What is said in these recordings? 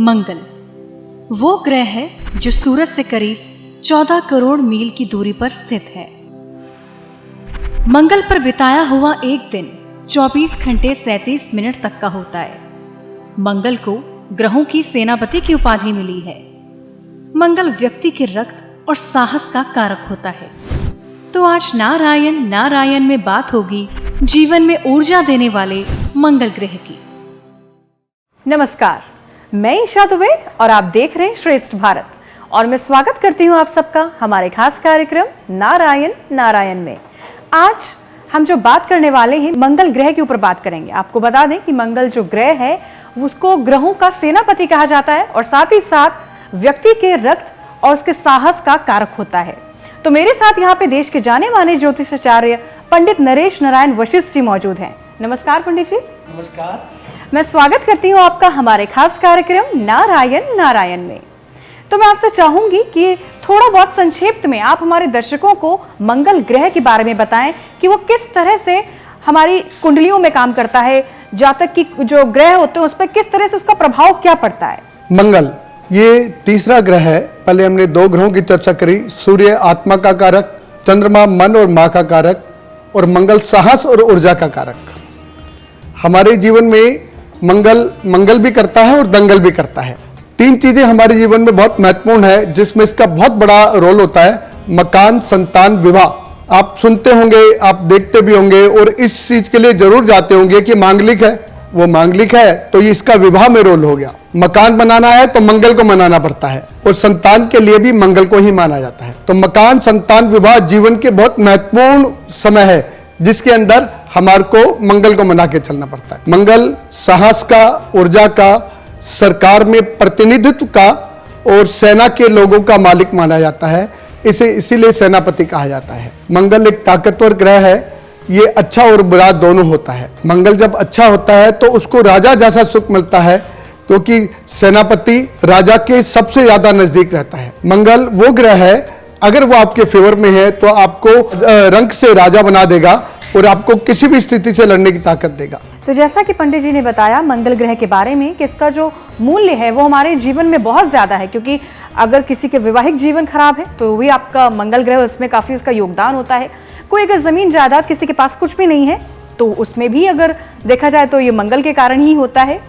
मंगल वो ग्रह है जो सूरज से करीब 14 करोड़ मील की दूरी पर स्थित है। मंगल पर बिताया हुआ एक दिन 24 घंटे 37 मिनट तक का होता है। मंगल को ग्रहों की सेनापति की उपाधि मिली है। मंगल व्यक्ति के रक्त और साहस का कारक होता है। तो आज नारायण नारायण में बात होगी जीवन में ऊर्जा देने वाले मंगल ग्रह की। नमस्कार, मैं ईशा दुबे और आप देख रहे हैं श्रेष्ठ भारत और मैं स्वागत करती हूं आप सबका हमारे खास कार्यक्रम नारायण नारायण में। आज हम जो बात करने वाले हैं मंगल ग्रह के ऊपर बात करेंगे। आपको बता दें कि मंगल जो ग्रह है उसको ग्रहों का सेनापति कहा जाता है और साथ ही साथ व्यक्ति के रक्त और उसके साहस का कारक होता है। तो मेरे साथ यहाँ पे देश के जाने माने ज्योतिषाचार्य पंडित नरेश नारायण वशिष्ठ जी मौजूद हैं। नमस्कार पंडित जी। नमस्कार। मैं स्वागत करती हूँ आपका हमारे खास कार्यक्रम नारायण नारायण में। तो मैं आपसे चाहूंगी कि थोड़ा बहुत संक्षिप्त में आप हमारे दर्शकों को मंगल ग्रह के बारे में बताएं कि वो किस तरह से हमारी कुंडलियों में काम करता है, जातक की जो ग्रह होते हैं उस पर किस तरह से उसका प्रभाव क्या पड़ता है। मंगल ये तीसरा ग्रह है। पहले हमने दो ग्रहों की चर्चा करी, सूर्य आत्मा का कारक, चंद्रमा मन और माँ का कारक और मंगल साहस और ऊर्जा का कारक। हमारे जीवन में मंगल भी करता है और दंगल भी करता है। तीन चीजें हमारे जीवन में बहुत महत्वपूर्ण है जिसमें इसका बहुत बड़ा रोल होता है। मकान, संतान, विवाह। आप सुनते होंगे, आप देखते भी होंगे और इस चीज के लिए जरूर जाते होंगे कि मांगलिक है, वो मांगलिक है तो ये इसका विवाह में रोल हो गया। मकान बनाना है तो मंगल को मनाना पड़ता है और संतान के लिए भी मंगल को ही माना जाता है। तो मकान, संतान, विवाह जीवन के बहुत महत्वपूर्ण समय है जिसके अंदर हमारे को मंगल को मना के चलना पड़ता है। मंगल साहस का, ऊर्जा का, सरकार में प्रतिनिधित्व का और सेना के लोगों का मालिक माना जाता है। इसे इसीलिए सेनापति कहा जाता है। मंगल एक ताकतवर ग्रह है। ये अच्छा और बुरा दोनों होता है। मंगल जब अच्छा होता है तो उसको राजा जैसा सुख मिलता है क्योंकि सेनापति राजा के सबसे ज्यादा नजदीक रहता है। मंगल वो ग्रह है, अगर वो आपके फेवर में है तो आपको रंक से राजा बना देगा और आपको किसी भी स्थिति से लड़ने की ताकत देगा। तो जैसा कि पंडित जी ने बताया मंगल ग्रह के बारे में कि इसका जो मूल्य है वो हमारे जीवन में बहुत ज्यादा है, क्योंकि अगर किसी के वैवाहिक जीवन खराब है तो भी आपका मंगल ग्रह उसमें काफी उसका योगदान होता है। कोई अगर जमीन जायदाद किसी के पास कुछ भी नहीं है तो उसमें भी अगर देखा जाए तो ये मंगल के कारण ही होता है।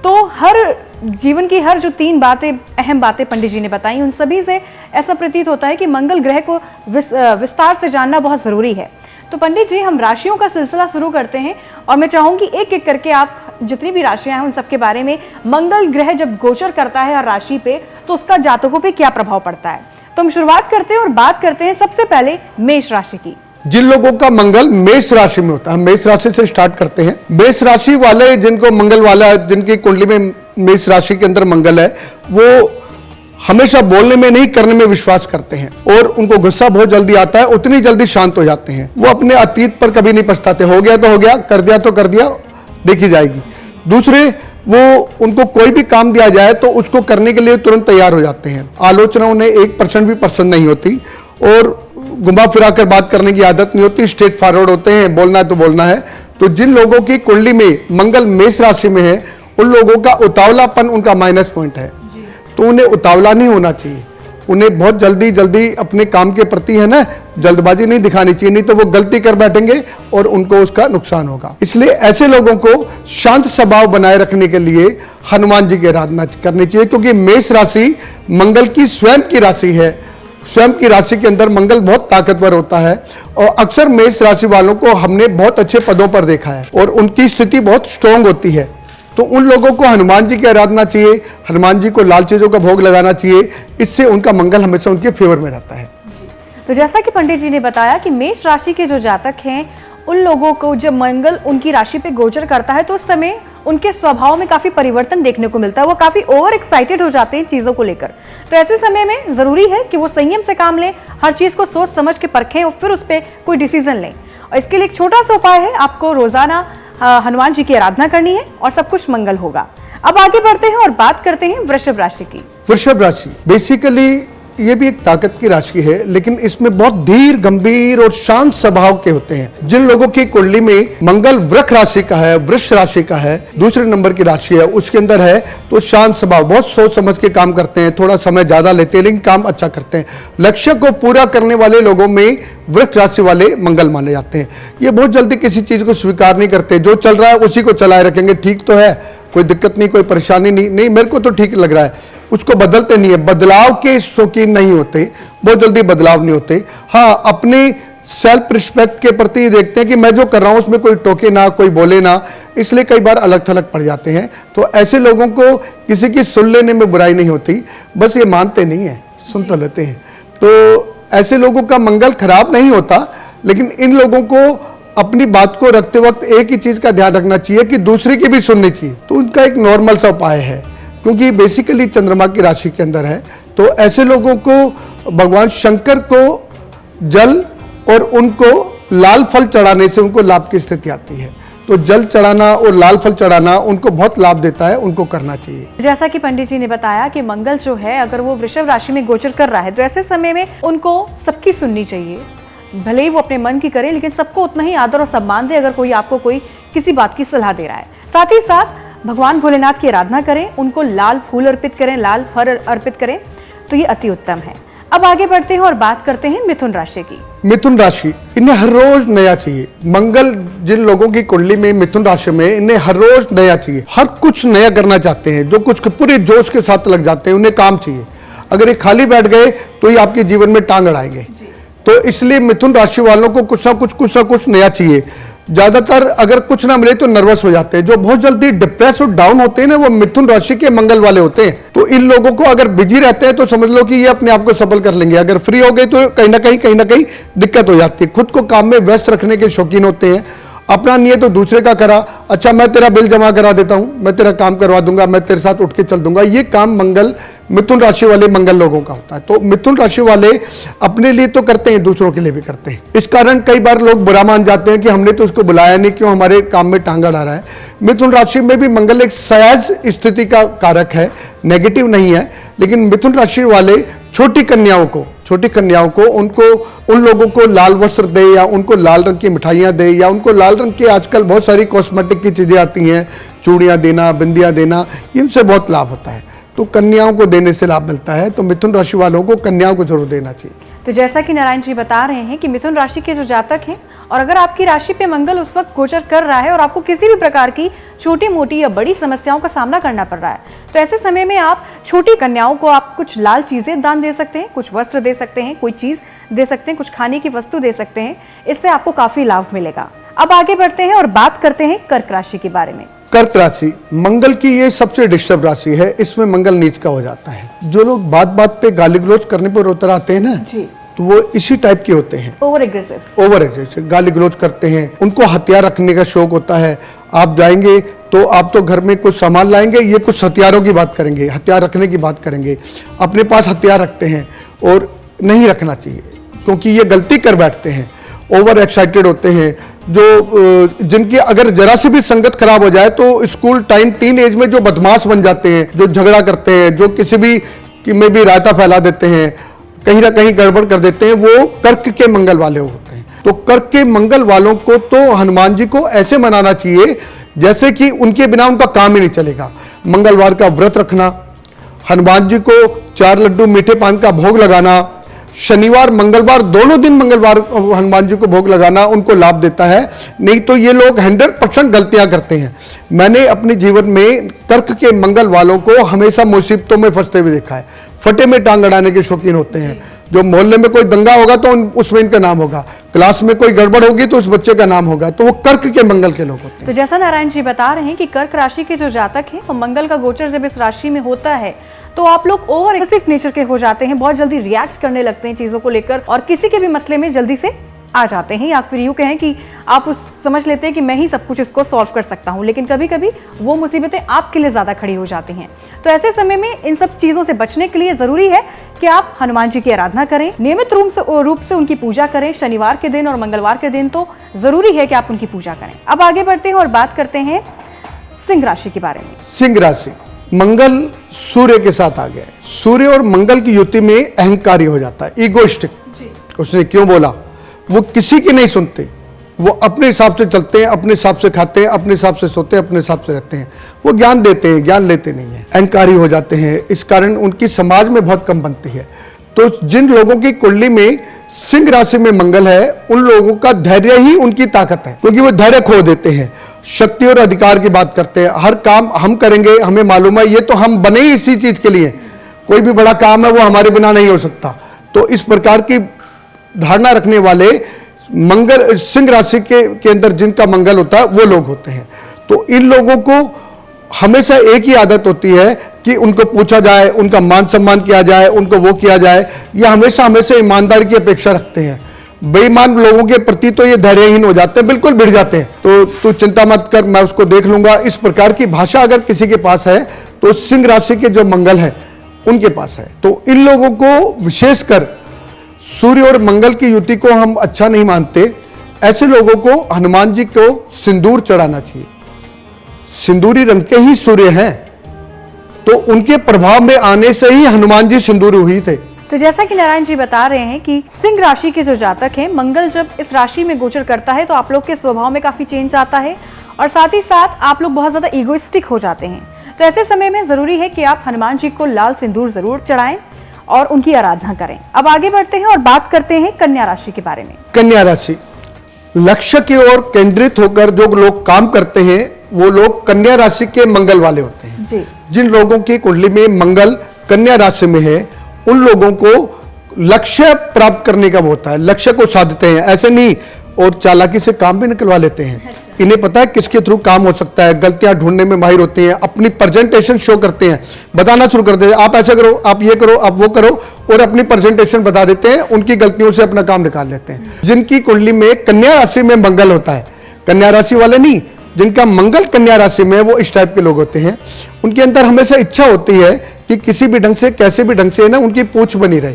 तो हर जीवन की हर जो तीन बातें, अहम बातें पंडित जी ने बताई, उन सभी से ऐसा प्रतीत होता है कि मंगल ग्रह को विस्तार से जानना बहुत जरूरी है। तो पंडित जी हम राशियों का सिलसिला शुरू करते हैं और मैं चाहूंगी एक एक करके आप जितनी भी राशियां हैं उन सबके बारे में, मंगल ग्रह जब गोचर करता है हर राशि पे तो उसका जातकों पे क्या प्रभाव पड़ता है। तो हम शुरुआत करते हैं और बात करते हैं सबसे पहले मेष राशि की। जिन लोगों का मंगल मेष राशि में होता है, हम मेष राशि से स्टार्ट करते हैं। मेष राशि वाले जिनको मंगल वाला है, जिनकी कुंडली में मेष राशि के अंदर मंगल है, वो हमेशा बोलने में नहीं करने में विश्वास करते हैं और उनको गुस्सा बहुत जल्दी आता है, उतनी जल्दी शांत हो जाते हैं। वो अपने अतीत पर कभी नहीं पछताते, हो गया तो हो गया, कर दिया तो कर दिया, देखी जाएगी। दूसरे, वो उनको कोई भी काम दिया जाए तो उसको करने के लिए तुरंत तैयार हो जाते हैं। आलोचना उन्हें 1% भी पसंद नहीं होती और घुमा फिरा कर बात करने की आदत नहीं होती, स्ट्रेट फॉरवर्ड होते हैं, बोलना है तो बोलना है। तो जिन लोगों की कुंडली में मंगल मेष राशि में है उन लोगों का उतावलापन उनका माइनस पॉइंट है। तो उन्हें उतावला नहीं होना चाहिए, उन्हें बहुत जल्दी अपने काम के प्रति है ना जल्दबाजी नहीं दिखानी चाहिए, नहीं तो वो गलती कर बैठेंगे और उनको उसका नुकसान होगा। इसलिए ऐसे लोगों को शांत स्वभाव बनाए रखने के लिए हनुमान जी की आराधना करनी चाहिए, क्योंकि मेष राशि मंगल की स्वयं की राशि है। स्वयं की राशि के अंदर मंगल बहुत ताकतवर होता है और अक्सर मेष राशि वालों को हमने बहुत अच्छे पदों पर देखा है और उनकी स्थिति बहुत स्ट्रांग होती है। तो उन लोगों को हनुमान जी की आराधना चाहिए, हनुमान जी को लाल चीजों का भोग लगाना चाहिए, इससे उनका मंगल हमेशा उनके फेवर में रहता है। तो जैसा कि पंडित जी ने बताया कि मेष राशि के जो जातक हैं उन लोगों को जब मंगल उनकी राशि पे गोचर करता है तो उस समय उनके स्वभाव में काफी परिवर्तन देखने को मिलता है। वो काफी ओवर एक्साइटेड हो जाते हैं चीजों को लेकर। तो ऐसे समय में जरूरी है कि वो संयम से काम लें, हर चीज को सोच समझ के परखें और फिर उस पर कोई डिसीजन लें। और इसके लिए एक छोटा सा उपाय है, आपको रोजाना हनुमान जी की आराधना करनी है और सब कुछ मंगल होगा। अब आगे बढ़ते हैं और बात करते हैं वृषभ राशि की। वृषभ राशि बेसिकली ये भी एक ताकत की राशि है, लेकिन इसमें बहुत धीर, गंभीर और शांत स्वभाव के होते हैं। जिन लोगों की कुंडली में मंगल वृक राशि का है, वृष राशि का है, दूसरे नंबर की राशि है, उसके अंदर है, तो शांत स्वभाव, बहुत सोच समझ के काम करते हैं, थोड़ा समय ज्यादा लेते हैं लेकिन काम अच्छा करते हैं। लक्ष्य को पूरा करने वाले लोगों में वृक राशि वाले मंगल माने जाते हैं। ये बहुत जल्दी किसी चीज को स्वीकार नहीं करते, जो चल रहा है उसी को चलाए रखेंगे, ठीक तो है, कोई दिक्कत नहीं, कोई परेशानी नहीं, मेरे को तो ठीक लग रहा है, उसको बदलते नहीं है। बदलाव के शौकीन नहीं होते, बहुत जल्दी बदलाव नहीं होते। हाँ, अपने सेल्फ रिस्पेक्ट के प्रति देखते हैं कि मैं जो कर रहा हूं उसमें कोई टोके ना, कोई बोले ना, इसलिए कई बार अलग थलग पड़ जाते हैं। तो ऐसे लोगों को किसी की सुन लेने में बुराई नहीं होती, बस ये मानते नहीं है, सुन तो लेते हैं। तो ऐसे लोगों का मंगल खराब नहीं होता, लेकिन इन लोगों को अपनी बात को रखते वक्त एक ही चीज का ध्यान रखना चाहिए कि दूसरे की भी सुननी चाहिए। तो उनका एक नॉर्मल सा उपाय है, क्योंकि बेसिकली चंद्रमा की राशि के अंदर है। तो ऐसे लोगों को भगवान शंकर को जल और उनको लाल फल चढ़ाने से उनको लाभ की स्थिति आती है। तो जल चढ़ाना और लाल फल चढ़ाना उनको बहुत लाभ देता है, उनको करना चाहिए। जैसा कि पंडित जी ने बताया कि मंगल जो है अगर वो वृषभ राशि में गोचर कर रहा है तो ऐसे समय में उनको सबकी सुननी चाहिए, भले ही वो अपने मन की करे, लेकिन सबको उतना ही आदर और सम्मान दे अगर कोई आपको कोई किसी बात की सलाह दे रहा है। साथ ही साथ भगवान भोलेनाथ की आराधना करें, उनको लाल फूल अर्पित करें, लाल फल अर्पित करें, तो ये अति उत्तम है। अब आगे बढ़ते हैं और बात करते हैं मिथुन राशि की। मिथुन राशि, इन्हें हर रोज नया चाहिए। मंगल जिन लोगों की कुंडली में मिथुन राशि में, इन्हें हर रोज नया चाहिए, हर कुछ नया करना चाहते हैं, जो कुछ पूरे जोश के साथ लग जाते हैं, उन्हें काम चाहिए। अगर ये खाली बैठ गए तो ये आपके जीवन में टांग अड़ाएंगे। तो इसलिए मिथुन राशि वालों को कुछ ना कुछ नया चाहिए। ज्यादातर अगर कुछ ना मिले तो नर्वस हो जाते हैं। जो बहुत जल्दी डिप्रेस और डाउन होते हैं ना, वो मिथुन राशि के मंगल वाले होते हैं। तो इन लोगों को अगर बिजी रहते हैं तो समझ लो कि ये अपने आप को सफल कर लेंगे। अगर फ्री हो गए तो कहीं ना कहीं दिक्कत हो जाती है। खुद को काम में व्यस्त रखने के शौकीन होते हैं, अपना नहीं है तो दूसरे का करा, अच्छा मैं तेरा बिल जमा करा देता हूं, मैं तेरा काम करवा दूंगा, मैं तेरे साथ उठ के चल दूंगा। ये काम मंगल, मिथुन राशि वाले मंगल लोगों का होता है। तो मिथुन राशि वाले अपने लिए तो करते हैं, दूसरों के लिए भी करते हैं। इस कारण कई बार लोग बुरा मान जाते हैं कि हमने तो उसको बुलाया नहीं, क्यों हमारे काम में टांगा डाल रहा है। मिथुन राशि में भी मंगल एक सहज स्थिति का कारक है, नेगेटिव नहीं है। लेकिन मिथुन राशि वाले छोटी कन्याओं को उनको उन लोगों को लाल वस्त्र दे, या उनको लाल रंग की मिठाइयां दे, या उनको लाल रंग के आजकल बहुत सारी कॉस्मेटिक की चीजें आती हैं, चूड़ियां देना, बिंदियां देना, इनसे बहुत लाभ होता है। तो कन्याओं को देने से लाभ मिलता है। तो मिथुन राशि वालों को कन्याओं को जरूर देना चाहिए। तो जैसा कि नारायण जी बता रहे हैं कि मिथुन राशि के जो जातक हैं, और अगर आपकी राशि पे मंगल उस वक्त गोचर कर रहा है और आपको किसी भी प्रकार की छोटी मोटी या बड़ी समस्याओं का सामना करना पड़ रहा है, तो ऐसे समय में आप छोटी कन्याओं को आप कुछ लाल चीजें दान दे सकते हैं, कुछ वस्त्र दे सकते हैं, कोई चीज दे सकते हैं, कुछ खाने की वस्तु दे सकते हैं। इससे आपको काफी लाभ मिलेगा। अब आगे बढ़ते हैं और बात करते हैं कर्क राशि के बारे में। कर्क राशि मंगल की ये सबसे डिस्टर्ब राशि है। इसमें मंगल नीच का हो जाता है। जो लोग बात बात पे गाली गलौज करने पर उतर आते हैं ना जी, तो वो इसी टाइप के होते हैं। ओवर एग्रेसिव गाली गलौज करते हैं। उनको हथियार रखने का शौक होता है। आप जाएंगे तो आप तो घर में कुछ सामान लाएंगे, ये कुछ हथियारों की बात करेंगे, हथियार रखने की बात करेंगे। अपने पास हथियार रखते हैं और नहीं रखना चाहिए, क्योंकि ये गलती कर बैठते हैं। ओवर एक्साइटेड होते हैं, जो जिनकी अगर जरा से भी संगत खराब हो जाए तो स्कूल टाइम टीन एज में जो बदमाश बन जाते हैं, जो झगड़ा करते हैं, जो किसी भी में भी रायता फैला देते हैं, कहीं ना कहीं गड़बड़ कर देते हैं, वो कर्क के मंगल वाले होते हैं। तो कर्क के मंगल वालों को तो हनुमान जी को ऐसे मनाना चाहिए जैसे कि उनके बिना उनका काम ही नहीं चलेगा। मंगलवार का व्रत रखना, हनुमान जी को 4 लड्डू मीठे पान का भोग लगाना, शनिवार मंगलवार दोनों दिन मंगलवार हनुमान जी को भोग लगाना उनको लाभ देता है। नहीं तो ये लोग 100% गलतियां करते हैं। मैंने अपने जीवन में कर्क के मंगल वालों को हमेशा मुसीबतों में फंसते हुए देखा है। फटे में टांग अड़ाने के शौकीन होते हैं। जो मोहल्ले में कोई दंगा होगा तो उसमें इनका नाम होगा, क्लास में कोई गड़बड़ होगी तो उस बच्चे का नाम होगा। तो वो कर्क के मंगल के लोग होते हैं। तो जैसा नारायण जी बता रहे हैं कि कर्क राशि के जो जातक हैं, वो मंगल का गोचर जब इस राशि में होता है तो आप लोग ओवर एक्सिव नेचर के हो जाते हैं, बहुत जल्दी रिएक्ट करने लगते हैं चीजों को लेकर, और किसी के भी मसले में जल्दी से आ जाते हैं, या फिर यूं कहें कि आप समझ लेते हैं कि मैं ही सब कुछ इसको सॉल्व कर सकता हूं। लेकिन कभी कभी वो मुसीबतें आपके लिए ज्यादा खड़ी हो जाती हैं। तो ऐसे समय में इन सब चीजों से बचने के लिए जरूरी है कि आप हनुमान जी की आराधना करें, नियमित रूप से उनकी पूजा करें। शनिवार के दिन और मंगलवार के दिन तो जरूरी है कि आप उनकी पूजा करें। अब आगे बढ़ते हैं और बात करते हैं सिंह राशि के बारे में। सिंह राशि मंगल सूर्य के साथ आ गया है। सूर्य और मंगल की युति में अहंकारी हो जाता है, ईगोइस्टिक। उसने क्यों बोला, वो किसी की नहीं सुनते, वो अपने हिसाब से चलते हैं, अपने हिसाब से खाते हैं, अपने हिसाब से सोते हैं, अपने हिसाब से रहते हैं। वो ज्ञान देते हैं, ज्ञान लेते नहीं है, अहंकारी हो जाते हैं। इस कारण उनकी समाज में बहुत कम बनती है। तो जिन लोगों की कुंडली में सिंह राशि में मंगल है, उन लोगों का धैर्य ही उनकी ताकत है, क्योंकि वो धैर्य खो देते हैं, शक्ति और अधिकार की बात करते हैं। हर काम हम करेंगे, हमें मालूम है, ये तो हम बने ही इसी चीज के लिए, कोई भी बड़ा काम है वो हमारे बिना नहीं हो सकता। तो इस प्रकार की धारणा रखने वाले मंगल, सिंह राशि के अंदर जिनका मंगल होता है वो लोग होते हैं। तो इन लोगों को हमेशा एक ही आदत होती है कि उनको पूछा जाए, उनका मान सम्मान किया जाए, उनको वो किया जाए। ये हमेशा हमेशा ईमानदारी की अपेक्षा रखते हैं। बेईमान लोगों के प्रति तो ये धैर्यहीन हो जाते हैं, बिल्कुल भिड़ जाते हैं। तो तू चिंता मत कर, मैं उसको देख लूंगा, इस प्रकार की भाषा अगर किसी के पास है तो सिंह राशि के जो मंगल है उनके पास है। तो इन लोगों को विशेषकर सूर्य और मंगल की युति को हम अच्छा नहीं मानते। ऐसे लोगों को हनुमान जी को सिंदूर चढ़ाना चाहिए। सिंदूरी रंग के ही सूर्य हैं, तो उनके प्रभाव में आने से ही हनुमान जी सिंदूरी हुई थे। तो जैसा कि नारायण जी बता रहे हैं कि सिंह राशि के जो जातक हैं, मंगल जब इस राशि में गोचर करता है तो आप लोग के स्वभाव में काफी चेंज आता है और साथ ही साथ आप लोग बहुत ज्यादा इगोइस्टिक हो जाते हैं। तो ऐसे समय में जरूरी है कि आप हनुमान जी को लाल सिंदूर जरूर चढ़ाएं और उनकी आराधना करें। अब आगे बढ़ते हैं और बात करते हैं कन्या राशि के बारे में। कन्या राशि लक्ष्य की ओर केंद्रित होकर जो लोग काम करते हैं वो लोग कन्या राशि के मंगल वाले होते हैं जी। जिन लोगों की कुंडली में मंगल कन्या राशि में है, उन लोगों को लक्ष्य प्राप्त करने का होता है, लक्ष्य को साधते हैं। ऐसे नहीं, और चालाकी से काम भी निकलवा लेते हैं। इन्हें पता है किसके थ्रू काम हो सकता है, गलतियां ढूंढने में माहिर होते हैं, अपनी प्रेजेंटेशन शो करते हैं, बताना शुरू कर देते हैं, आप ऐसा करो, आप ये करो, आप वो करो, और अपनी प्रेजेंटेशन बता देते हैं। उनकी गलतियों से अपना काम निकाल लेते हैं। जिनकी कुंडली में कन्या राशि में मंगल होता है, कन्या राशि वाले नहीं, जिनका मंगल कन्या राशि में, वो इस टाइप के लोग होते हैं। उनके अंदर हमेशा इच्छा होती है कि किसी भी ढंग से, कैसे भी ढंग से ना उनकी पूछ बनी रहे।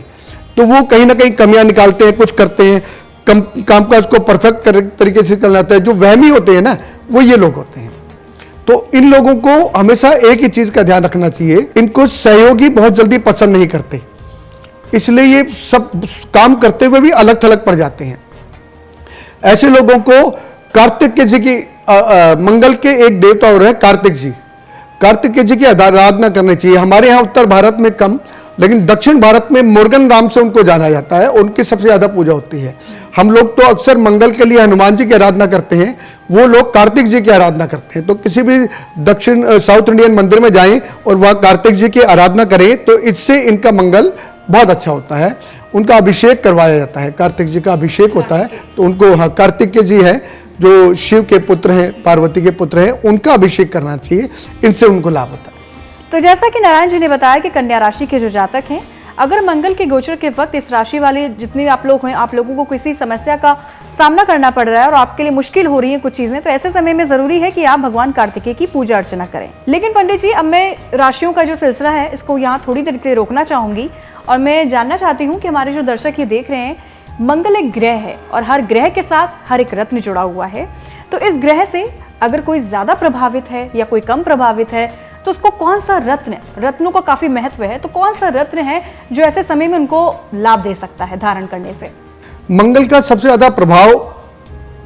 तो वो कहीं ना कहीं कमियां निकालते हैं, कुछ करते हैं, कामकाज को परफेक्ट तरीके से करना होता है। जो वहमी होते हैं ना, वो ये लोग होते हैं। तो इन लोगों को हमेशा एक ही चीज का ध्यान रखना चाहिए, इनको सहयोगी बहुत जल्दी पसंद नहीं करते, इसलिए ये सब काम करते हुए भी अलग थलग पड़ जाते हैं। ऐसे लोगों को कार्तिक जी की मंगल के एक देवता और है कार्तिक जी, कार्तिक जी की आराधना करनी चाहिए। हमारे यहाँ उत्तर भारत में कम, लेकिन दक्षिण भारत में मुर्गन नाम से उनको जाना जाता है, उनकी सबसे ज्यादा पूजा होती है। हम लोग तो अक्सर मंगल के लिए हनुमान जी की आराधना करते हैं, वो लोग कार्तिक जी की आराधना करते हैं। तो किसी भी दक्षिण साउथ इंडियन मंदिर में जाएं और वहाँ कार्तिक जी की आराधना करें तो इससे इनका मंगल बहुत अच्छा होता है। उनका अभिषेक करवाया जाता है, कार्तिक जी का अभिषेक होता है। तो उनको, हाँ, कार्तिक जी है जो शिव के पुत्र हैं, पार्वती के पुत्र हैं, उनका अभिषेक करना चाहिए, इनसे उनको लाभ होता है। तो जैसा कि नारायण जी ने बताया कि कन्या राशि के जो जातक हैं, अगर मंगल के गोचर के वक्त इस राशि वाले जितने भी आप लोग हैं, आप लोगों को किसी समस्या का सामना करना पड़ रहा है और आपके लिए मुश्किल हो रही है कुछ चीजें, तो ऐसे समय में जरूरी है कि आप भगवान कार्तिकेय की पूजा अर्चना करें। लेकिन पंडित जी, अब मैं राशियों का जो सिलसिला है इसको यहाँ थोड़ी देर के लिए रोकना चाहूंगी और मैं जानना चाहती हूँ कि हमारे जो दर्शक ये देख रहे हैं, मंगल एक ग्रह है और हर ग्रह के साथ हर एक रत्न जुड़ा हुआ है। तो इस ग्रह से अगर कोई ज्यादा प्रभावित है या कोई कम प्रभावित है तो उसको कौन सा रत्न, रत्नों का काफी महत्व है, तो कौन सा रत्न है जो ऐसे समय में उनको लाभ दे सकता है धारण करने से? मंगल का सबसे ज्यादा प्रभाव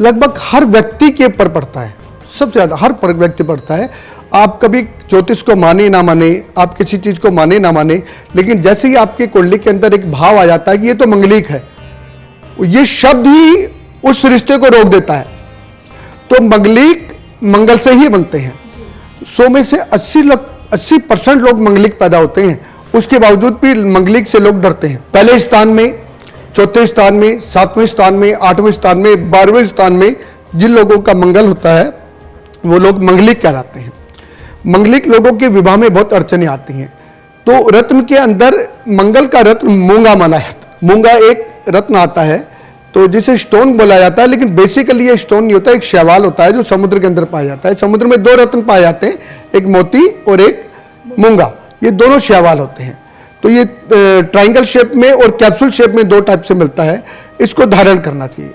लगभग हर व्यक्ति के ऊपर पड़ता है, सबसे ज्यादा हर व्यक्ति पड़ता है। आप कभी ज्योतिष को माने ना माने, आप किसी चीज को माने ना माने, लेकिन जैसे ही आपके कुंडली के अंदर एक भाव आ जाता है कि ये तो मंगलिक है, ये शब्द ही उस रिश्ते को रोक देता है। तो मंगलिक मंगल से ही बनते हैं। 100 में से 80% लोग मंगलिक पैदा होते हैं, उसके बावजूद भी मंगलिक से लोग डरते हैं। पहले स्थान में, चौथे स्थान में, 7वें स्थान में, 8वें स्थान में, 12वें स्थान में जिन लोगों का मंगल होता है वो लोग मंगलिक कहलाते हैं। मंगलिक लोगों के विवाह में बहुत अड़चनें आती हैं। तो रत्न के अंदर मंगल का रत्न मूंगा माना जाता है। मूंगा एक रत्न आता है तो जिसे स्टोन बोला जाता है, लेकिन बेसिकली ये स्टोन नहीं होता, एक शैवाल होता है जो समुद्र के अंदर पाया जाता है। समुद्र में 2 रत्न पाए जाते हैं, एक मोती और एक मूंगा, ये दोनों शैवाल होते हैं। तो ये ट्रायंगल शेप में और कैप्सूल शेप में 2 टाइप से मिलता है। इसको धारण करना चाहिए।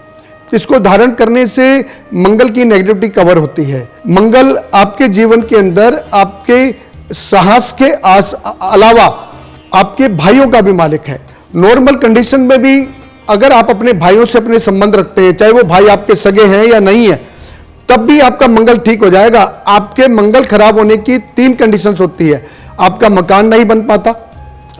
इसको धारण करने से मंगल की नेगेटिविटी कवर होती है। मंगल आपके जीवन के अंदर आपके साहस के अलावा आपके भाइयों का भी मालिक है। नॉर्मल कंडीशन में भी अगर आप अपने भाइयों से अपने संबंध रखते हैं, चाहे वो भाई आपके सगे हैं या नहीं है, तब भी आपका मंगल ठीक हो जाएगा। आपके मंगल खराब होने की 3 कंडीशंस होती है। आपका मकान नहीं बन पाता,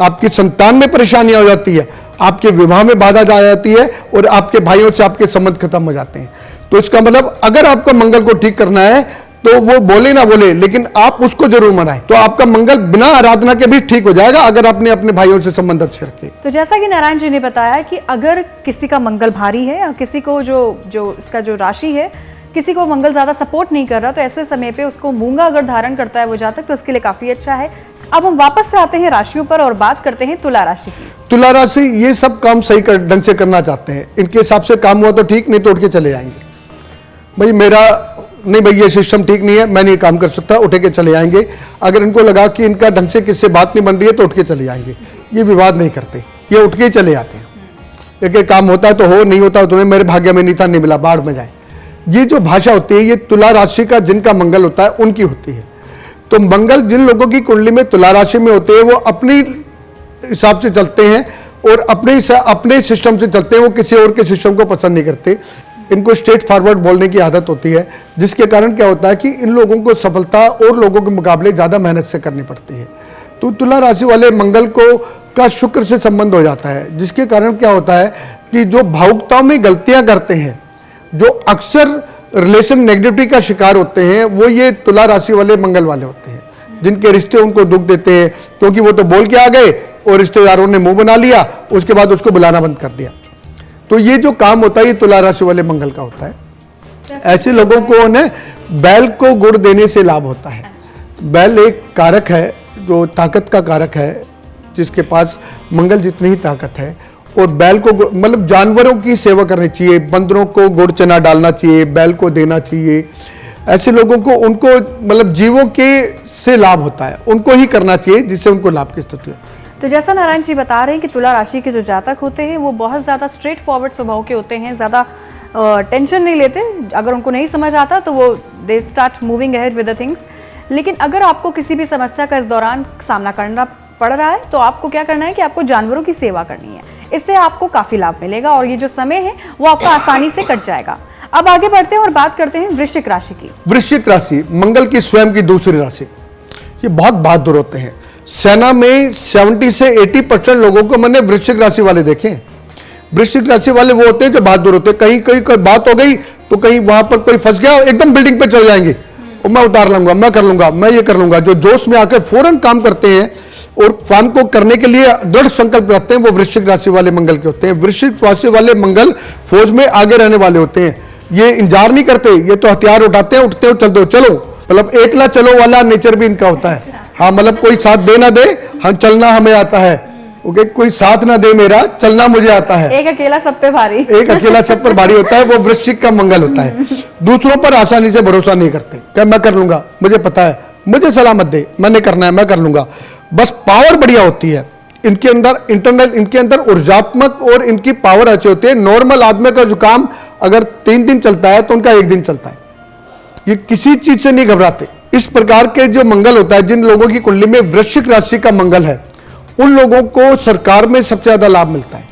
आपकी संतान में परेशानियां हो जाती है, आपके विवाह में बाधा आ जाती है, और आपके भाइयों से आपके संबंध खत्म हो जाते हैं। तो इसका मतलब अगर आपका मंगल को ठीक करना है तो वो बोले ना बोले, लेकिन आप उसको जरूर मनाएं, तो आपका मंगल बिना आराधना के भी ठीक हो जाएगा, अगर आपने अपने भाइयों से संबंध अच्छे रखे। तो जैसा कि नारायण जी ने बताया कि अगर किसी का मंगल भारी है या किसी को जो इसका जो राशि है, किसी को मंगल ज्यादा सपोर्ट नहीं कर रहा, तो ऐसे समय पे उसको मूंगा अगर धारण करता है वो जातक, तो उसके लिए काफी अच्छा है। अब हम वापस से आते हैं राशियों पर और बात करते हैं तुला राशि की। तुला राशि ये सब काम सही ढंग से करना चाहते हैं, इनके हिसाब से काम हुआ तो ठीक, नहीं तो उठ के चले जाएंगे। भाई नहीं ये सिस्टम ठीक नहीं है, मैं नहीं काम कर सकता, उठ के चले जाएंगे। अगर इनको लगा कि इनका ढंग से किससे बात नहीं बन रही है तो उठ के चले जाएंगे। ये विवाद नहीं करते, ये उठ के ही चले जाते हैं। एक काम होता है तो हो, नहीं होता तो तुम्हें मेरे भाग्य में नहीं था, नहीं मिला, बाढ़ में जाए। ये जो भाषा होती है ये तुला राशि का जिनका मंगल होता है उनकी होती है। तो मंगल जिन लोगों की कुंडली में तुला राशि में होते हैं वो अपनी हिसाब से चलते हैं और अपने सिस्टम से चलते हैं, वो किसी और के सिस्टम को पसंद नहीं करते। इनको स्ट्रेट फॉरवर्ड बोलने की आदत होती है, जिसके कारण क्या होता है कि इन लोगों को सफलता और लोगों के मुकाबले ज़्यादा मेहनत से करनी पड़ती है। तो तुला राशि वाले मंगल का शुक्र से संबंध हो जाता है, जिसके कारण क्या होता है कि जो भावुकताओं में गलतियां करते हैं, जो अक्सर रिलेशन नेगेटिविटी का शिकार होते हैं, वो ये तुला राशि वाले मंगल वाले होते हैं, जिनके रिश्ते उनको दुख देते हैं, क्योंकि वो तो बोल के आ गए और रिश्तेदारों ने मुंह बना लिया, उसके बाद उसको बुलाना बंद कर दिया। तो ये जो काम होता है ये तुला राशि वाले मंगल का होता है। ऐसे लोगों को ने बैल को गुड़ देने से लाभ होता है। बैल एक कारक है जो ताकत का कारक है, जिसके पास मंगल जितनी ही ताकत है, और बैल को मतलब जानवरों की सेवा करनी चाहिए, बंदरों को गुड़ चना डालना चाहिए, बैल को देना चाहिए। ऐसे लोगों को उनको मतलब जीवों के से लाभ होता है, उनको ही करना चाहिए जिससे उनको लाभ की स्थिति हो। तो जैसा नारायण जी बता रहे हैं कि तुला राशि के जो जातक होते हैं वो बहुत ज़्यादा स्ट्रेट फॉरवर्ड स्वभाव के होते हैं, ज़्यादा टेंशन नहीं लेते। अगर उनको नहीं समझ आता तो वो they start moving ahead with the things. लेकिन अगर आपको किसी भी समस्या का इस दौरान सामना करना पड़ रहा है तो आपको क्या करना है कि आपको जानवरों की सेवा करनी है, इससे आपको काफ़ी लाभ मिलेगा और ये जो समय है वो आपका आसानी से कट जाएगा। अब आगे बढ़ते हैं और बात करते हैं वृश्चिक राशि की। वृश्चिक राशि मंगल की स्वयं की दूसरी राशि, ये बहुत बहादुर होते हैं। सेना में 70 से 80% लोगों को मैंने वृश्चिक राशि वाले देखे। वृश्चिक राशि वाले वो होते हैं जो बहादुर होते हैं। कहीं कहीं कोई बात हो गई तो कहीं वहां पर कोई फंस गया, एकदम बिल्डिंग पे चढ़ जाएंगे और मैं उतार लूंगा, मैं कर लूंगा, मैं ये कर लूंगा। जो जोश में आकर फौरन काम करते हैं और काम को करने के लिए दृढ़ संकल्प रखते हैं, वो वृश्चिक राशि वाले मंगल के होते हैं। वृश्चिक राशि वाले मंगल फौज में आगे रहने वाले होते हैं। ये इंतजार नहीं करते, ये तो हथियार उठाते हैं, उठते हो चलते हो, चलो, मतलब एकला चलो वाला नेचर भी इनका होता है। हाँ, मतलब कोई साथ दे ना दे, हाँ चलना हमें आता है। ओके, कोई साथ ना दे मेरा, चलना मुझे आता है। एक अकेला सब पे भारी, एक अकेला सब पर भारी होता है, वो वृश्चिक का मंगल होता है। दूसरों पर आसानी से भरोसा नहीं करते, क्या मैं कर लूंगा, मुझे पता है, मुझे सलाह मत दे, मैंने करना है, मैं कर लूंगा। बस पावर बढ़िया होती है इनके अंदर, इंटरनल इनके अंदर ऊर्जात्मक और इनकी पावर अच्छी होती है। नॉर्मल आदमी का जो काम अगर 3 दिन चलता है तो उनका 1 दिन चलता है। ये किसी चीज से नहीं घबराते। इस प्रकार के जो मंगल होता है, जिन लोगों की कुंडली में वृश्चिक राशि का मंगल है, उन लोगों को सरकार में सबसे ज्यादा लाभ मिलता है।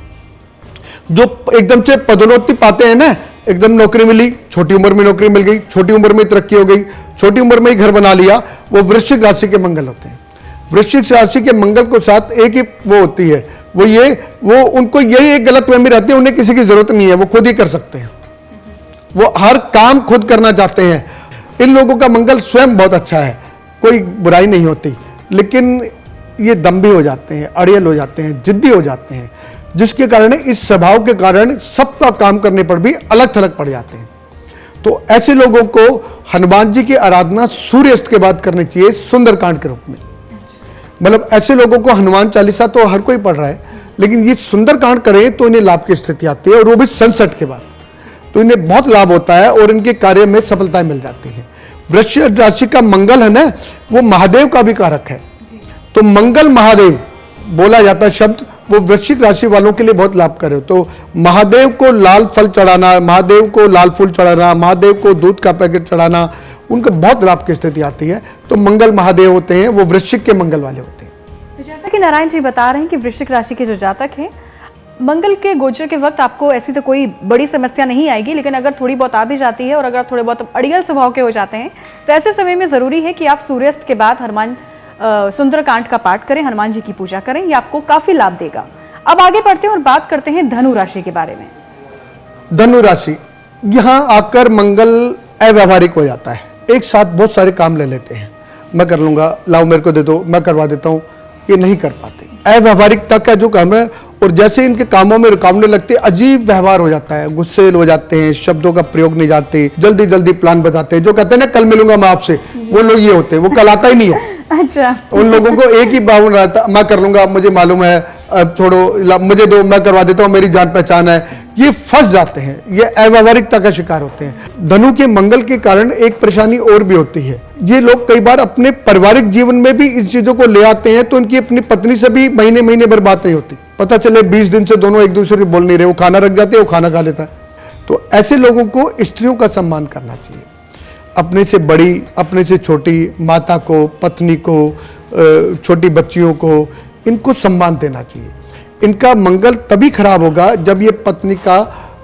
जो एकदम से पदोन्नति पाते हैं ना, एकदम नौकरी मिली, छोटी उम्र में नौकरी मिल गई, छोटी उम्र में तरक्की हो गई, छोटी उम्र में ही घर बना लिया, वो वृश्चिक राशि के मंगल होते हैं। वृश्चिक राशि के मंगल को साथ एक ही वो होती है, वो उनको यही एक गलतफहमी रहती है, उन्हें किसी की जरूरत नहीं है, वो खुद ही कर सकते हैं, वो हर काम खुद करना चाहते हैं। इन लोगों का मंगल स्वयं बहुत अच्छा है, कोई बुराई नहीं होती, लेकिन ये दम्भी हो जाते हैं, अड़ियल हो जाते हैं, जिद्दी हो जाते हैं, जिसके कारण इस स्वभाव के कारण सबका काम करने पर भी अलग थलग पड़ जाते हैं। तो ऐसे लोगों को हनुमान जी की आराधना सूर्यास्त के बाद करनी चाहिए, सुंदरकांड के रूप में। मतलब ऐसे लोगों को हनुमान चालीसा तो हर कोई पढ़ रहा है, लेकिन ये सुंदरकांड करें तो इन्हें लाभ की स्थिति आती है, और वो भी सनसेट के बाद, तो इन्हें बहुत लाभ होता है और इनके कार्य में सफलता मिल जाती है। वृश्चिक राशि का मंगल है ना, वो महादेव का भी कारक है। तो मंगल महादेव बोला जाता शब्द वो वृश्चिक राशि वालों के लिए बहुत लाभकारी हो। तो महादेव को लाल फल चढ़ाना, महादेव को लाल फूल चढ़ाना, महादेव को दूध का पैकेट चढ़ाना, उनको बहुत लाभ की स्थिति आती है। तो मंगल महादेव होते हैं, वो वृश्चिक के मंगल वाले होते हैं। तो जैसा कि नारायण जी बता रहे हैं कि वृश्चिक राशि के जो जातक हैं, मंगल के गोचर के वक्त आपको ऐसी तो कोई बड़ी समस्या नहीं आएगी, लेकिन अगर थोड़ी बहुत आ भी जाती है और अगर थोड़े बहुत अड़ियल स्वभाव के हो जाते हैं तो ऐसे समय में ज़रूरी है कि आप सूर्यास्त के बाद हनुमान सुंदरकांड का पाठ करें, हनुमान जी की पूजा करें, ये आपको काफ़ी लाभ देगा। अब आगे बढ़ते हैं और बात करते हैं धनु राशि के बारे में। धनु राशि, यहाँ आकर मंगल अव्यावहारिक हो जाता है, एक साथ बहुत सारे काम ले लेते हैं। मैं कर लूँगा, लाओ मेरे को दे दो, मैं करवा देता हूँ, ये नहीं कर पाते। अव्यावहारिकता का जो काम है, और जैसे इनके कामों में रुकावटें लगती है, अजीब व्यवहार हो जाता है, गुस्से हो जाते हैं, शब्दों का प्रयोग नहीं जाते, जल्दी जल्दी प्लान बताते हैं। जो कहते हैं ना कल मिलूंगा मैं आपसे, वो लोग ये होते हैं, वो कल आता ही नहीं है। अच्छा, उन लोगों को एक ही भावना रहता, मैं कर लूंगा, मुझे मालूम है, अब छोड़ो, मुझे दो, मैं करवा देता हूँ, मेरी जान पहचान है। ये फंस जाते हैं, ये अव्यावहारिकता का शिकार होते हैं। धनु के मंगल के कारण एक परेशानी और भी होती है, ये लोग कई बार अपने पारिवारिक जीवन में भी इस चीजों को ले आते हैं, तो उनकी अपनी पत्नी से भी महीने महीने भर बात नहीं होती। पता चले 20 दिन से दोनों एक दूसरे से बोल नहीं रहे, वो खाना रख जाते हैं, वो खाना खा लेता है। तो ऐसे लोगों को स्त्रियों का सम्मान करना चाहिए, अपने से बड़ी, अपने से छोटी, माता को, पत्नी को, छोटी बच्चियों को, इनको सम्मान देना चाहिए। इनका मंगल तभी खराब होगा जब ये पत्नी का,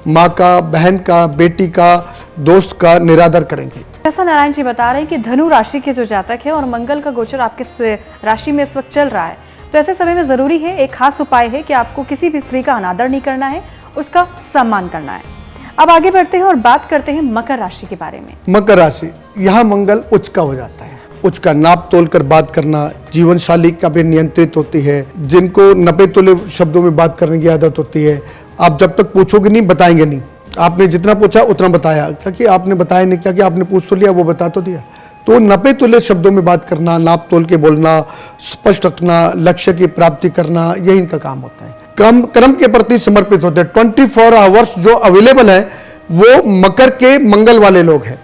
माँ का, बहन का, बेटी का, दोस्त का निरादर करेंगे। जैसा नारायण जी बता रहे हैं कि धनु राशि के जो जातक है और मंगल का गोचर आपके राशि में इस वक्त चल रहा है, तो ऐसे समय में जरूरी है, एक खास उपाय है कि आपको किसी भी स्त्री का अनादर नहीं करना है, उसका सम्मान करना है। अब आगे बढ़ते हैं और बात करते हैं मकर राशि के बारे में। मकर राशि, यहाँ मंगल उच्च का हो जाता है। उच्च का नाप तोल कर बात करना, जीवन शैली का भी नियंत्रित होती है। जिनको नपे तोले शब्दों में बात करने की आदत होती है, आप जब तक पूछोगे नहीं, बताएंगे नहीं। आपने जितना पूछा उतना बताया, क्योंकि आपने बताया नहीं, क्योंकि आपने पूछ तो लिया, वो बता तो दिया। तो नपे तुले शब्दों में बात करना, नाप तोल के बोलना, स्पष्ट रखना, लक्ष्य की प्राप्ति करना, यही इनका काम होता है। कर्म के प्रति समर्पित होते हैं। 24 आवर्स जो अवेलेबल है वो मकर के मंगल वाले लोग हैं।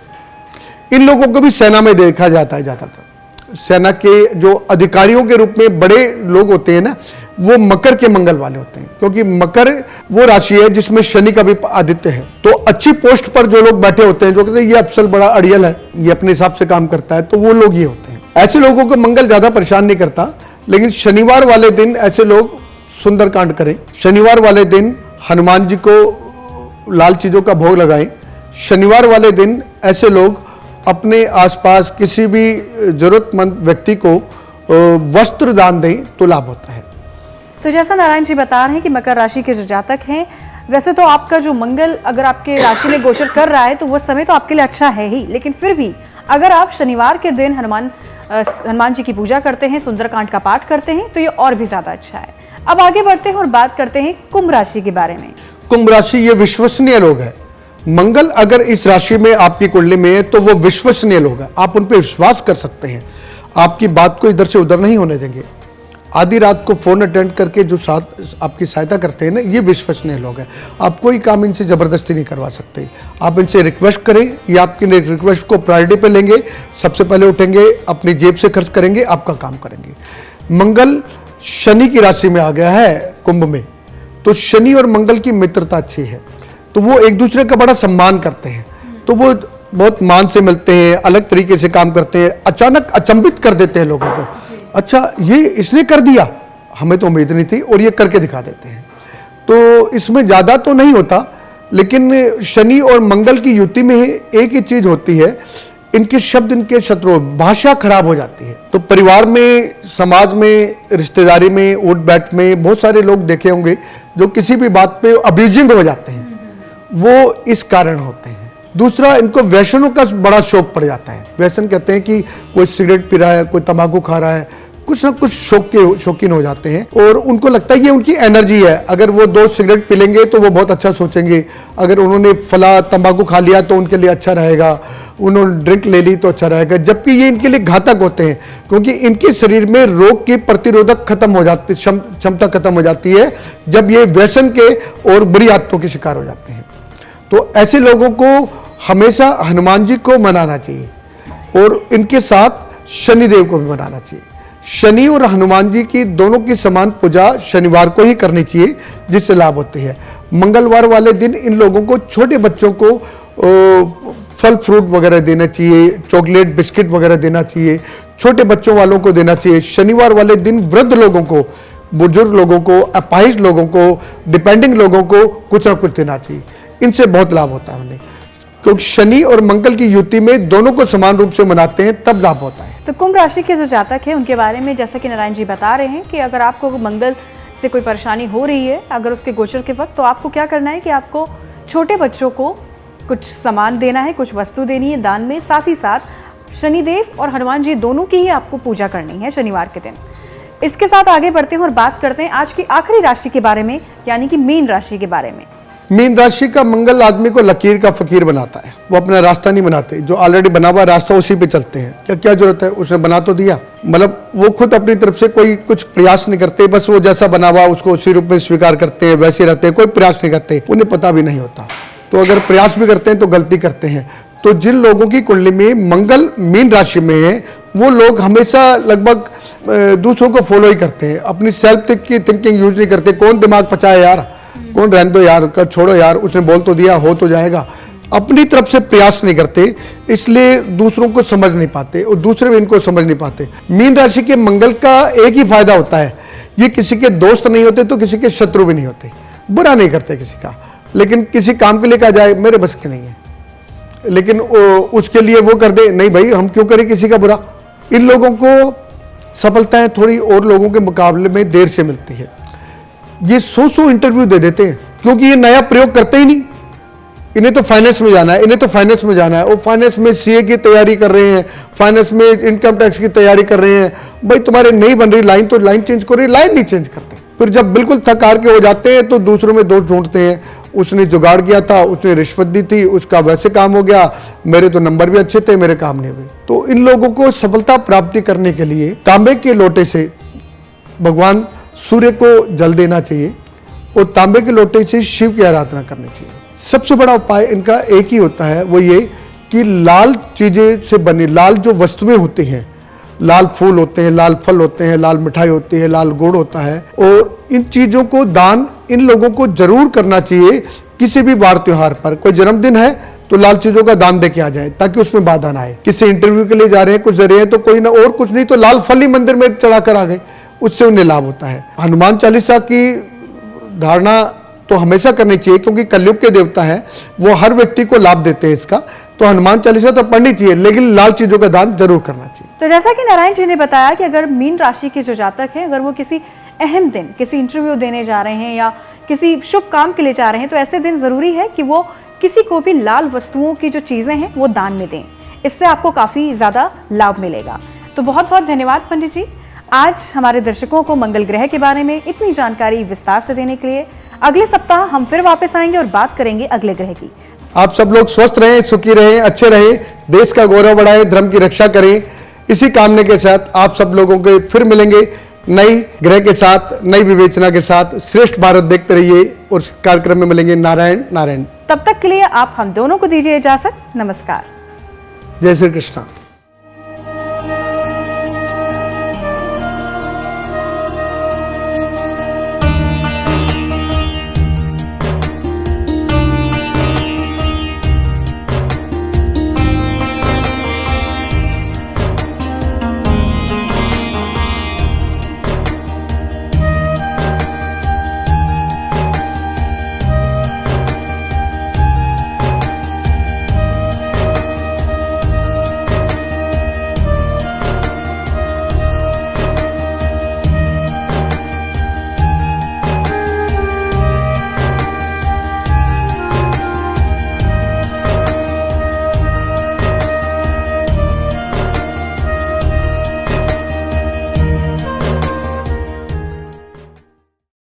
इन लोगों को भी सेना में देखा जाता है ज्यादातर। सेना के जो अधिकारियों के रूप में बड़े लोग होते हैं ना, वो मकर के मंगल वाले होते हैं, क्योंकि मकर वो राशि है जिसमें शनि का भी आदित्य है। तो अच्छी पोस्ट पर जो लोग बैठे होते हैं, जो कहते हैं ये अफसर बड़ा अड़ियल है, ये अपने हिसाब से काम करता है, तो वो लोग ये होते हैं। ऐसे लोगों को मंगल ज्यादा परेशान नहीं करता, लेकिन शनिवार वाले दिन ऐसे लोग सुंदरकांड करें। शनिवार वाले दिन हनुमान जी को लाल चीजों का भोग लगाएं। शनिवार वाले दिन ऐसे लोग अपने आसपास किसी भी जरूरतमंद व्यक्ति को वस्त्र दान दें तो लाभ होता है। तो जैसा नारायण जी बता रहे हैं कि मकर राशि के जो जातक हैं, वैसे तो आपका जो मंगल अगर आपके राशि में गोचर कर रहा है तो वो समय तो आपके लिए अच्छा है ही, लेकिन फिर भी अगर आप शनिवार के दिन हनुमान जी की पूजा करते हैं, सुंदरकांड का पाठ करते हैं, तो ये और भी ज्यादा अच्छा है। अब आगे बढ़ते हैं और बात करते हैं कुंभ राशि के बारे में। कुंभ राशि ये विश्वसनीय लोग है। मंगल अगर इस राशि में आपकी कुंडली में है तो वो विश्वसनीय लोग है, आप उन पर विश्वास कर सकते हैं। आपकी बात को इधर से उधर नहीं होने देंगे। आधी रात को फोन अटेंड करके जो साथ आपकी सहायता करते हैं ना, ये विश्वसनीय लोग हैं। आप कोई काम इनसे जबरदस्ती नहीं करवा सकते। आप इनसे रिक्वेस्ट करें, ये आपकी रिक्वेस्ट को प्रायोरिटी पे लेंगे, सबसे पहले उठेंगे, अपनी जेब से खर्च करेंगे, आपका काम करेंगे। मंगल शनि की राशि में आ गया है कुंभ में, तो शनि और मंगल की मित्रता अच्छी है, तो वो एक दूसरे का बड़ा सम्मान करते हैं, तो वो बहुत मान से मिलते हैं, अलग तरीके से काम करते हैं, अचानक अचंभित कर देते हैं लोगों को। अच्छा ये इसने कर दिया, हमें तो उम्मीद नहीं थी, और ये करके दिखा देते हैं। तो इसमें ज्यादा तो नहीं होता, लेकिन शनि और मंगल की युति में एक ही चीज होती है, इनके शब्द इनके शत्रु, भाषा खराब हो जाती है। तो परिवार में, समाज में, रिश्तेदारी में, उठ बैठ में बहुत सारे लोग देखे होंगे जो किसी भी बात पे अब्यूजिंग हो जाते हैं, वो इस कारण होते हैं। दूसरा, इनको व्यसनों का बड़ा शौक पड़ जाता है। व्यसन कहते हैं कि कोई सिगरेट पी रहा है, कोई तंबाकू खा रहा है, कुछ ना कुछ शौकीन हो जाते हैं, और उनको लगता है ये उनकी एनर्जी है। अगर वो 2 सिगरेट पी लेंगे तो वो बहुत अच्छा सोचेंगे, अगर उन्होंने फला तंबाकू खा लिया तो उनके लिए अच्छा रहेगा, उन्होंने ड्रिंक ले ली तो अच्छा रहेगा, जबकि ये इनके लिए घातक होते हैं, क्योंकि इनके शरीर में रोग की प्रतिरोधक खत्म हो जाती, क्षमता खत्म हो जाती है जब ये व्यसन के और बुरी आदतों के शिकार हो जाते हैं। तो ऐसे लोगों को हमेशा हनुमान जी को मनाना चाहिए, और इनके साथ शनिदेव को भी मनाना चाहिए। शनि और हनुमान जी की दोनों की समान पूजा शनिवार को ही करनी चाहिए, जिससे लाभ होते हैं। मंगलवार वाले दिन इन लोगों को, छोटे बच्चों को फल फ्रूट वगैरह देना चाहिए, चॉकलेट बिस्किट वगैरह देना चाहिए, छोटे बच्चों वालों को देना चाहिए। शनिवार वाले दिन वृद्ध लोगों को, बुजुर्ग लोगों को, अपाहिज लोगों को, डिपेंडिंग लोगों को कुछ ना कुछ देना चाहिए। इनसे बहुत लाभ होता है उन्हें, क्योंकि शनि और मंगल की युति में दोनों को समान रूप से मनाते हैं, तब लाभ होता है। तो कुंभ राशि के जो जातक है उनके बारे में जैसा कि नारायण जी बता रहे हैं कि अगर आपको मंगल से कोई परेशानी हो रही है अगर उसके गोचर के वक्त, तो आपको क्या करना है कि आपको छोटे बच्चों को कुछ सामान देना है, कुछ वस्तु देनी है दान में। साथ ही साथ शनिदेव और हनुमान जी दोनों की ही आपको पूजा करनी है शनिवार के दिन। इसके साथ आगे बढ़ते हैं और बात करते हैं आज की आखिरी राशि के बारे में, यानी कि मीन राशि के बारे में। मीन राशि का मंगल आदमी को लकीर का फकीर बनाता है। वो अपना रास्ता नहीं बनाते, जो ऑलरेडी बना हुआ रास्ता उसी पे चलते हैं। क्या क्या जरूरत है, उसने बना तो दिया, मतलब वो खुद अपनी तरफ से कोई कुछ प्रयास नहीं करते, बस वो जैसा बना हुआ उसको उसी रूप में स्वीकार करते हैं, वैसे रहते हैं, कोई प्रयास नहीं करते, उन्हें पता भी नहीं होता। तो अगर प्रयास भी करते हैं तो गलती करते हैं। तो जिन लोगों की कुंडली में मंगल मीन राशि में है, वो लोग हमेशा लगभग दूसरों को फॉलो ही करते हैं, अपनी सेल्फ की थिंकिंग यूज नहीं करते। कौन दिमाग पचाए यार, कौन रहने दो यार, छोड़ो यार, उसने बोल तो दिया, हो तो जाएगा। अपनी तरफ से प्रयास नहीं करते, इसलिए दूसरों को समझ नहीं पाते और दूसरे भी इनको समझ नहीं पाते। मीन राशि के मंगल का एक ही फायदा होता है, ये किसी के दोस्त नहीं होते तो किसी के शत्रु भी नहीं होते, बुरा नहीं करते किसी का, लेकिन किसी काम के लिए कहा जाए मेरे बस के नहीं है, लेकिन उसके लिए वो कर दे, नहीं भाई हम क्यों करें किसी का बुरा। इन लोगों को सफलताएं थोड़ी और लोगों के मुकाबले में देर से मिलती है। ये 100 इंटरव्यू दे देते हैं, क्योंकि ये नया प्रयोग करते ही नहीं। इन्हें तो फाइनेंस में जाना है, इन्हें तो फाइनेंस में जाना है, और फाइनेंस में सीए की तैयारी कर रहे हैं, फाइनेंस में इनकम टैक्स की तैयारी कर रहे हैं। भाई तुम्हारे नहीं बन रही लाइन तो लाइन चेंज करो, लाइन नहीं चेंज करते। फिर जब बिल्कुल थक हार के हो जाते हैं तो दूसरों में दोष ढूंढते हैं, उसने जुगाड़ किया था, उसने रिश्वत दी थी, उसका वैसे काम हो गया, मेरे तो नंबर भी अच्छे थे, मेरे काम नहीं हुए। तो इन लोगों को सफलता प्राप्ति करने के लिए तांबे के लोटे से भगवान सूर्य को जल देना चाहिए और तांबे के लोटे से शिव की आराधना करनी चाहिए। सबसे बड़ा उपाय इनका एक ही होता है, वो ये कि लाल चीजें से बनी, लाल जो वस्तुएं होती हैं, लाल फूल होते हैं, लाल फल होते हैं, लाल मिठाई होती है, लाल गुड़ होता है, और इन चीजों को दान इन लोगों को जरूर करना चाहिए। किसी भी वार त्योहार पर, कोई जन्मदिन है तो लाल चीजों का दान दे के आ जाए, ताकि उसमें बाधा ना आए। किसी इंटरव्यू के लिए जा रहे हैं, कुछ दे रहे हैं, तो कोई ना, और कुछ नहीं तो लाल फल ही मंदिर में चढ़ा कर आ गए, उससे उन्हें लाभ होता है। हनुमान चालीसा की धारणा तो हमेशा करनी चाहिए, क्योंकि कलयुग के देवता हैं, वो हर व्यक्ति को लाभ देते हैं इसका। तो हनुमान चालीसा तो पढ़नी चाहिए, लेकिन लाल चीजों का दान जरूर करना चाहिए। तो जैसा कि नारायण जी ने बताया कि अगर मीन राशि के जो जातक हैं, अगर वो किसी अहम दिन किसी इंटरव्यू देने जा रहे हैं या किसी शुभ काम के लिए जा रहे हैं, तो ऐसे दिन जरूरी है कि वो किसी को भी लाल वस्तुओं की जो चीजें हैं वो दान में दें। इससे आपको काफी ज्यादा लाभ मिलेगा। तो बहुत बहुत धन्यवाद पंडित जी, आज हमारे दर्शकों को मंगल ग्रह के बारे में इतनी जानकारी विस्तार से देने के लिए। अगले सप्ताह हम फिर वापस आएंगे और बात करेंगे अगले ग्रह की। आप सब लोग स्वस्थ रहें, सुखी रहें, अच्छे रहें, देश का गौरव बढ़ाएं, धर्म की रक्षा करें। इसी कामना के साथ आप सब लोगों के फिर मिलेंगे नई ग्रह के साथ, नई विवेचना के साथ। श्रेष्ठ भारत देखते रहिए और कार्यक्रम में मिलेंगे। नारायण नारायण। तब तक के लिए आप हम दोनों को दीजिए इजाजत। नमस्कार। जय श्री कृष्ण।